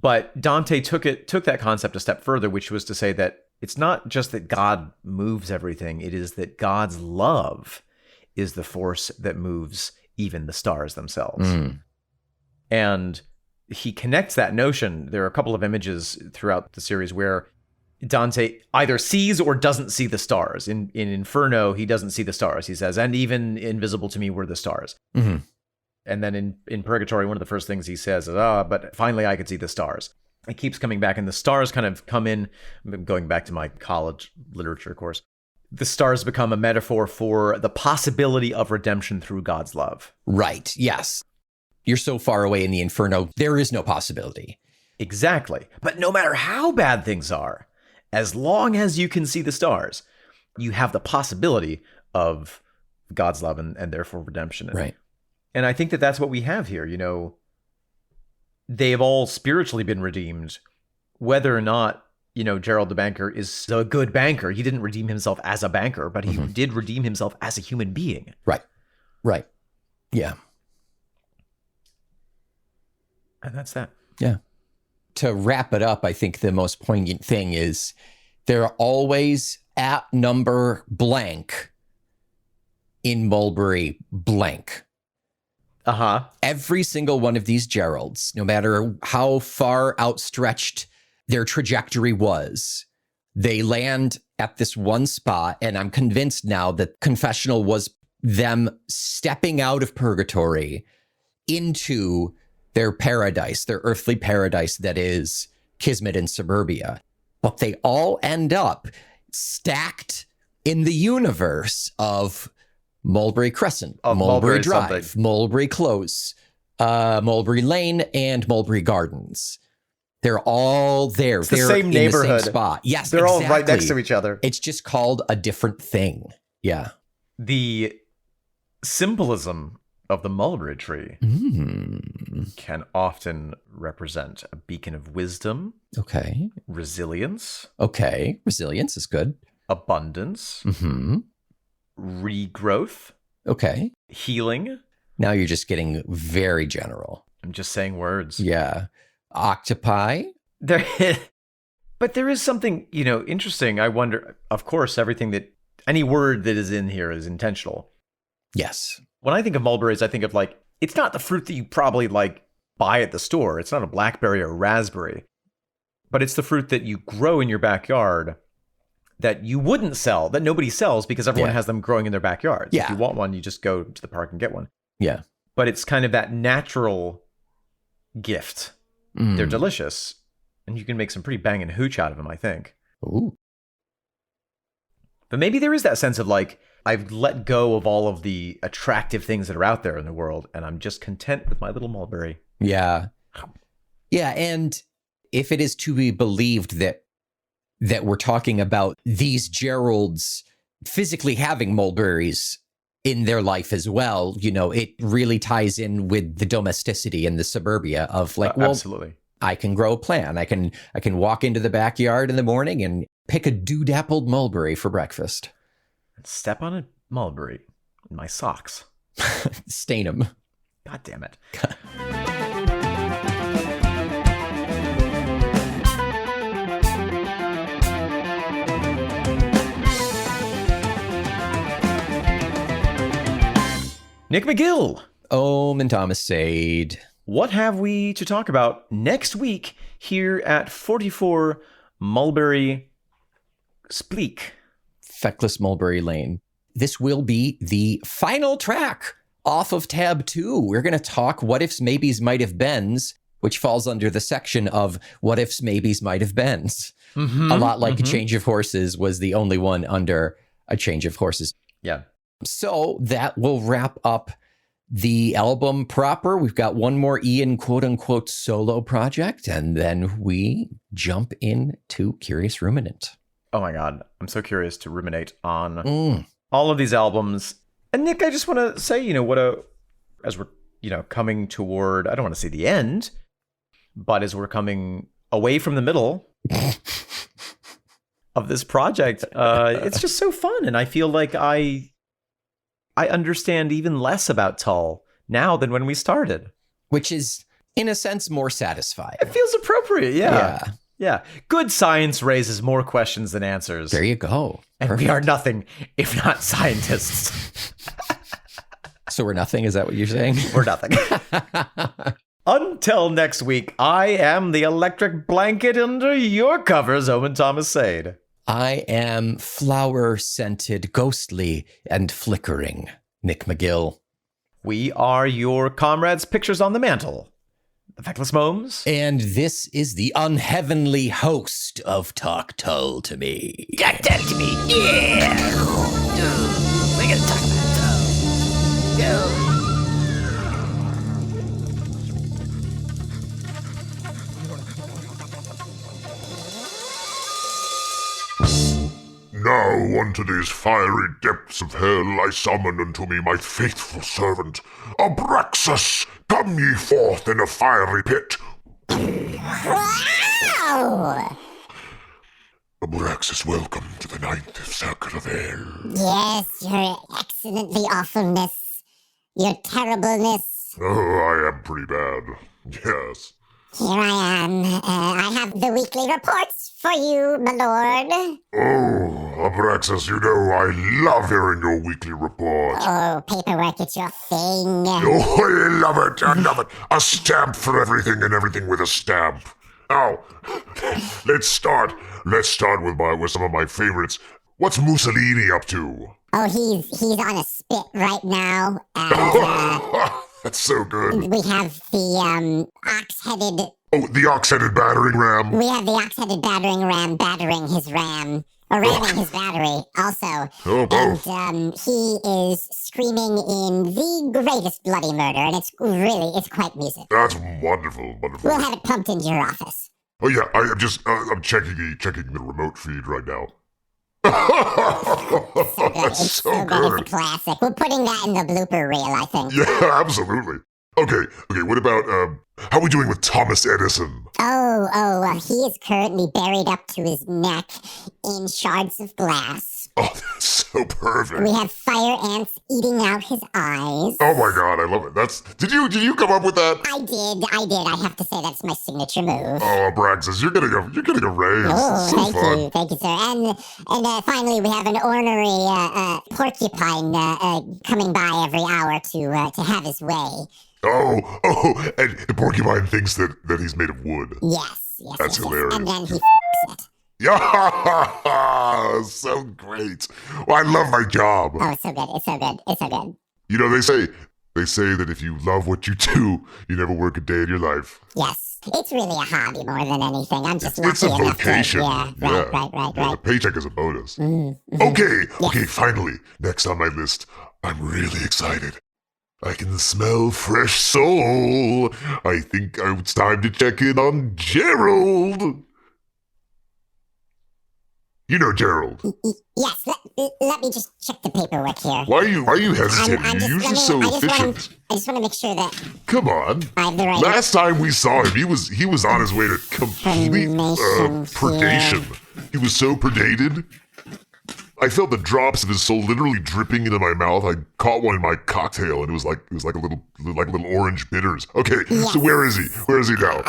But Dante took that concept a step further, which was to say that it's not just that God moves everything, it is that God's love is the force that moves even the stars themselves. Mm. And he connects that notion. There are a couple of images throughout the series where Dante either sees or doesn't see the stars. In Inferno, he doesn't see the stars. He says, and even invisible to me were the stars. Mm-hmm. And then in Purgatory, one of the first things he says is, but finally I could see the stars. It keeps coming back, and the stars kind of come in, going back to my college literature course. The stars become a metaphor for the possibility of redemption through God's love. Right, yes. You're so far away in the Inferno, there is no possibility. Exactly. But no matter how bad things are, as long as you can see the stars, you have the possibility of God's love and therefore redemption. Right. And I think that that's what we have here. You know, they've all spiritually been redeemed, whether or not, you know, Gerald the banker is a good banker. He didn't redeem himself as a banker, but he did redeem himself as a human being. Right. Right. Yeah. And that's that. Yeah. To wrap it up, I think the most poignant thing is they're always at number blank in Mulberry blank. Uh-huh. Every single one of these Geralds, no matter how far outstretched their trajectory was, they land at this one spot. And I'm convinced now that Confessional was them stepping out of purgatory into their paradise, their earthly paradise that is Kismet and Suburbia. But they all end up stacked in the universe of Mulberry Crescent, Mulberry Drive, something. Mulberry Close, Mulberry Lane, and Mulberry Gardens. They're all there. It's the same neighborhood. The same spot. Yes, they're all right next to each other. It's just called a different thing. Yeah. The symbolism of the mulberry tree can often represent a beacon of wisdom. Okay. Resilience. Okay. Resilience is good. Abundance. Mm-hmm. Regrowth. Okay. Healing. Now you're just getting very general. I'm just saying words. Yeah. Octopi. But there is something, you know, interesting. I wonder, of course, any word that is in here is intentional. Yes. When I think of mulberries, I think of like, it's not the fruit that you probably like buy at the store. It's not a blackberry or raspberry, but it's the fruit that you grow in your backyard that you wouldn't sell, that nobody sells because everyone has them growing in their backyards. Yeah. If you want one, you just go to the park and get one. Yeah. But it's kind of that natural gift. They're delicious, and you can make some pretty banging hooch out of them, I think. Ooh. But maybe there is that sense of like, I've let go of all of the attractive things that are out there in the world, and I'm just content with my little mulberry. Yeah. Yeah, and if it is to be believed that we're talking about these Geralds physically having mulberries in their life as well, you know, it really ties in with the domesticity and the suburbia of like, well, absolutely. I can grow a plant. I can walk into the backyard in the morning and pick a dew-dappled mulberry for breakfast. Step on a mulberry in my socks. Stain them. God damn it. Nick McGill. Ohm and Thomas Sade. What have we to talk about next week here at 44 Mulberry Spleak? Feckless Mulberry Lane. This will be the final track off of tab 2. We're going to talk What Ifs, Maybes, Might Have Beens, which falls under the section of What Ifs, Maybes, Might Have Beens. Mm-hmm, a lot like A Change of Horses was the only one under A Change of Horses. Yeah. So that will wrap up the album proper. We've got one more Ian quote-unquote solo project, and then we jump into Curious Ruminant. Oh my God. I'm so curious to ruminate on all of these albums. And Nick, I just want to say, you know, as we're, you know, coming toward, I don't want to say the end, but as we're coming away from the middle of this project, it's just so fun. And I feel like I understand even less about Tull now than when we started. Which is, in a sense, more satisfying. It feels appropriate, yeah. Yeah. Good science raises more questions than answers. There you go. And Perfect. we are nothing if not scientists. So we're nothing? Is that what you're saying? We're nothing. Until next week, I am the electric blanket under your covers, Owen Thomas Sade. I am flower-scented, ghostly, and flickering, Nick McGill. We are your comrades' pictures on the mantle. The Feckless Momes. And this is the unheavenly host of Talk Tull to Me. Talk to me, yeah! We're gonna talk about Tull. Go! Now unto these fiery depths of hell I summon unto me my faithful servant, Abraxas! Come ye forth in a fiery pit! Wow! Abraxas, welcome to the ninth circle of hell. Yes, your excellently awfulness, your terribleness. Oh, I am pretty bad. Yes. Here I am. I have the weekly reports for you, my lord. Oh, Abraxas, you know I love hearing your weekly report. Oh, paperwork, it's your thing. Oh, I love it. I love it. A stamp for everything and everything with a stamp. Now, let's start. Let's start with some of my favorites. What's Mussolini up to? Oh, he's on a spit right now. And, That's so good. we have the ox-headed. Oh, the ox-headed battering ram. We have the ox-headed battering ram battering his ram. Or ramming his battery, also. Oh, both. And he is screaming in the greatest bloody murder, and it's quite music. That's wonderful, wonderful. We'll have it pumped into your office. Oh yeah, I'm checking the remote feed right now. That's so good. It's a classic. We're putting that in the blooper reel, I think. Yeah, absolutely. Okay, what about, how are we doing with Thomas Edison? He is currently buried up to his neck in shards of glass. Oh, that's so perfect. We have fire ants eating out his eyes. Oh my god, I love it. Did you come up with that? I did. I have to say that's my signature move. Oh, Abraxas, you're getting a raise. Oh, So fun. thank you, sir. And finally, we have an ornery porcupine coming by every hour to have his way. Oh, and the porcupine thinks that he's made of wood. Yes. That's hilarious. And then he it. Yeah, so great. Well, I love my job. Oh, it's so good. You know, they say that if you love what you do, you never work a day in your life. Yes, it's really a hobby more than anything. I'm just It's a lucky enough vocation. to. Yeah, right. The paycheck is a bonus. Mm-hmm. Okay, finally. Next on my list, I'm really excited. I can smell fresh soul. I think it's time to check in on Gerald. You know Gerald. Yes, let me just check the paperwork here. Why are you hesitating? You're usually so I efficient. just want to make sure that Come on. I have the right Last time we saw him, he was on his way to complete information predation. He was so predated. I felt the drops of his soul literally dripping into my mouth. I caught one in my cocktail, and it was like a little orange bitters. Okay, Yes. So where is he? Where is he now?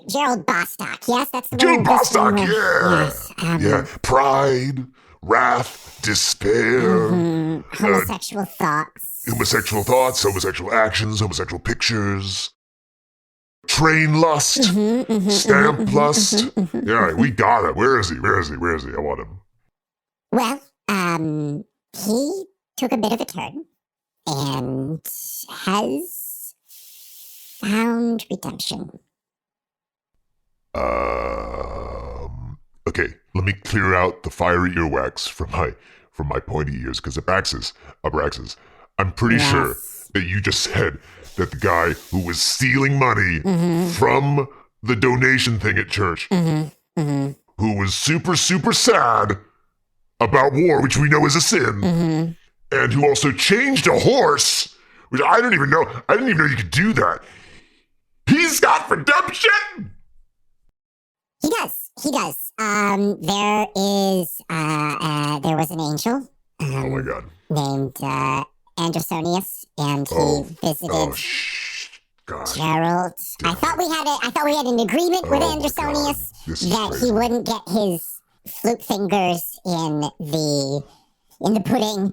Gerald Bostock. Yes, that's the Gerald one. Bostock, yeah. Yes. Yeah, pride, wrath, despair, Homosexual thoughts. homosexual thoughts, homosexual actions, homosexual pictures, train lust, stamp lust. Yeah, we got it. Where is he? I want him. Well, he took a bit of a turn and has found redemption. Okay, let me clear out the fiery earwax from my pointy ears, because Abraxas, I'm pretty sure that you just said that the guy who was stealing money from the donation thing at church, who was super, super sad about war, which we know is a sin, and who also changed a horse, which I didn't even know you could do that. He's got redemption! He does. There was an angel. Oh my god. Named Androsonius, and he visited God. Geralds. I thought we had an agreement with Androsonius that he wouldn't get his flute fingers in the pudding,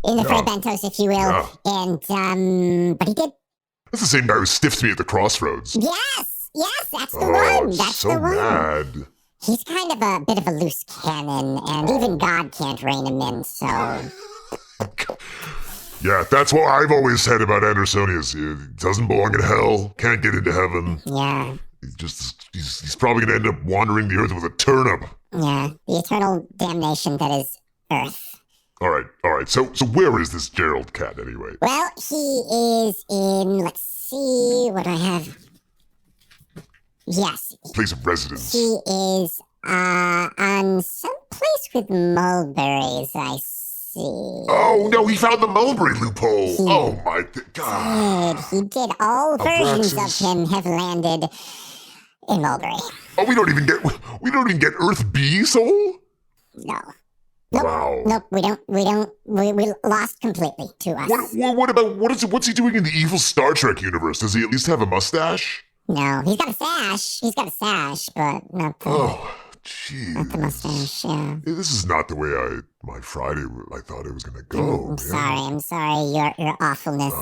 in the Fray Bentos, if you will. And but he did. That's the same guy who stiffed me at the crossroads. Yes, that's the one. That's so the one. mad. He's kind of a bit of a loose cannon, and even God can't rein him in, so... Yeah, that's what I've always said about Andersonius. He doesn't belong in hell, can't get into heaven. Yeah. He's probably going to end up wandering the earth with a turnip. Yeah, the eternal damnation that is Earth. All right. So where is this Gerald cat anyway? Well, he is in, let's see, what do I have? Yes. Place of residence. He is on some place with mulberries, I see. Oh, no, he found the mulberry loophole. Oh, my God. He did. All versions of him have landed in mulberry. Oh, we don't even get Earth B soul? No. Nope. Wow. Nope, we lost completely to us. What's he doing in the evil Star Trek universe? Does he at least have a mustache? No, he's got a sash, but not the... Oh, jeez. Not the mustache, yeah. This is not the way my Friday I thought it was going to go. I'm sorry, your awfulness.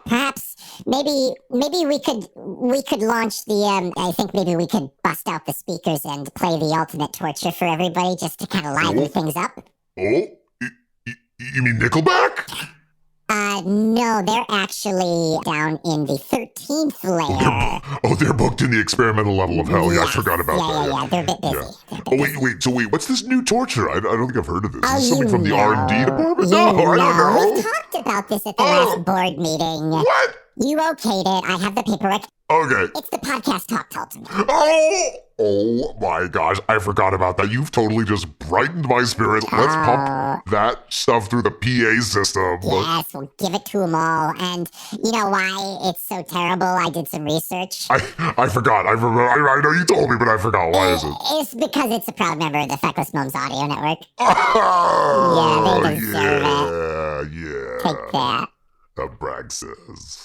Perhaps, maybe we could launch the, I think maybe we could bust out the speakers and play the ultimate torture for everybody just to kind of liven things up. Oh? You mean Nickelback? No, they're actually down in the 13th layer. They're booked in the experimental level of hell. Yes. Yeah, I forgot about that. Yeah, they're a bit busy. Wait. So what's this new torture? I don't think I've heard of this. Oh, Is this something from the R&D department? No, I don't know. We talked about this at the last board meeting. What? You okayed it. I have the paperwork. Okay. It's the podcast talk told to me. Oh my gosh, I forgot about that. You've totally just brightened my spirit. Let's pump that stuff through the PA system. Yes, we'll give it to them all. And you know why it's so terrible? I did some research. I forgot. I know you told me, but I forgot. Why is it? It's because it's a proud member of the Feckless Gnomes Audio Network. Oh, yeah, they deserve it. Yeah. Take that. Abraxas.